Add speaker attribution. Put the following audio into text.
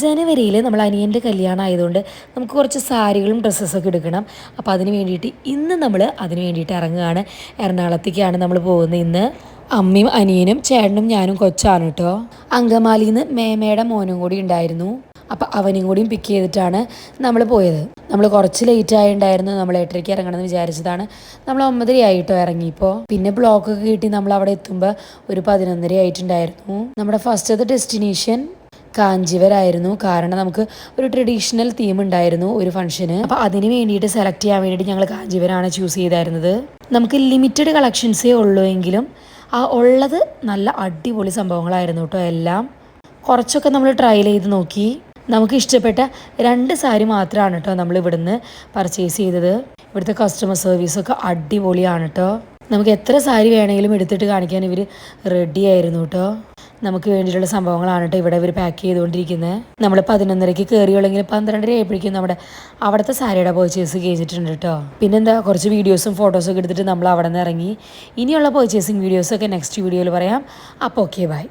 Speaker 1: ജനുവരിയിൽ നമ്മൾ അനിയൻ്റെ കല്യാണം ആയതുകൊണ്ട് നമുക്ക് കുറച്ച് സാരികളും ഡ്രസ്സസൊക്കെ എടുക്കണം. അപ്പോൾ അതിന് വേണ്ടിയിട്ട് ഇന്ന് നമ്മൾ അതിന് വേണ്ടിയിട്ട് ഇറങ്ങുകയാണ്. എറണാകുളത്തേക്കാണ് നമ്മൾ പോകുന്നത് ഇന്ന്. അമ്മയും അനിയനും ചേട്ടനും ഞാനും കൊച്ചാണ് കേട്ടോ. അങ്കമാലിയിൽ നിന്ന് മേമയുടെ മോനും കൂടി ഉണ്ടായിരുന്നു. അപ്പോൾ അവനും കൂടിയും പിക്ക് ചെയ്തിട്ടാണ് നമ്മൾ പോയത്. നമ്മൾ കുറച്ച് ലേറ്റ് ആയിട്ടുണ്ടായിരുന്നു. നമ്മൾ 8:30 ഇറങ്ങണമെന്ന് വിചാരിച്ചതാണ്. നമ്മൾ 9:30 ആയിട്ടോ ഇറങ്ങിയപ്പോൾ. പിന്നെ ബ്ലോക്കൊക്കെ കിട്ടി നമ്മൾ അവിടെ എത്തുമ്പോൾ ഒരു 11:30 ആയിട്ടുണ്ടായിരുന്നു. നമ്മുടെ ഫസ്റ്റത്തെ ഡെസ്റ്റിനേഷൻ കാഞ്ചീവരായിരുന്നു. കാരണം നമുക്ക് ഒരു ട്രഡീഷണൽ തീം ഉണ്ടായിരുന്നു ഒരു ഫംഗ്ഷന്. അപ്പോൾ അതിന് വേണ്ടിയിട്ട് സെലക്ട് ചെയ്യാൻ വേണ്ടിയിട്ട് ഞങ്ങൾ കാഞ്ചീവരാണ് ചൂസ് ചെയ്തായിരുന്നത്. നമുക്ക് ലിമിറ്റഡ് കളക്ഷൻസേ ഉള്ളൂ എങ്കിലും ആ ഉള്ളത് നല്ല അടിപൊളി സംഭവങ്ങളായിരുന്നു കേട്ടോ. എല്ലാം കുറച്ചൊക്കെ നമ്മൾ ട്രയൽ ചെയ്ത് നോക്കി. നമുക്ക് ഇഷ്ടപ്പെട്ട 2 സാരി മാത്രമാണ് കേട്ടോ നമ്മൾ ഇവിടുന്ന് പർച്ചേസ് ചെയ്തത്. ഇവിടുത്തെ കസ്റ്റമർ സർവീസൊക്കെ അടിപൊളിയാണ് കേട്ടോ. നമുക്ക് എത്ര സാരി വേണമെങ്കിലും എടുത്തിട്ട് കാണിക്കാൻ ഇവർ റെഡി ആയിരുന്നു കേട്ടോ. നമുക്ക് വേണ്ടിയിട്ടുള്ള സംഭവങ്ങളാണ് കേട്ടോ ഇവിടെ ഇവർ പാക്ക് ചെയ്തുകൊണ്ടിരിക്കുന്നത്. നമ്മൾ 11:30 കയറിയുള്ളെങ്കിൽ 12:30 ആയപ്പോഴേക്കും നമ്മുടെ അവിടുത്തെ സാരിയുടെ പർച്ചേസ് കഴിഞ്ഞിട്ടുണ്ട് കേട്ടോ. പിന്നെന്താ കുറച്ച് വീഡിയോസും ഫോട്ടോസൊക്കെ എടുത്തിട്ട് നമ്മൾ അവിടെ നിന്ന് ഇറങ്ങി. ഇനിയുള്ള പർച്ചേസിങ് വീഡിയോസൊക്കെ നെക്സ്റ്റ് വീഡിയോയിൽ പറയാം. അപ്പോൾ ഓക്കെ ബൈ.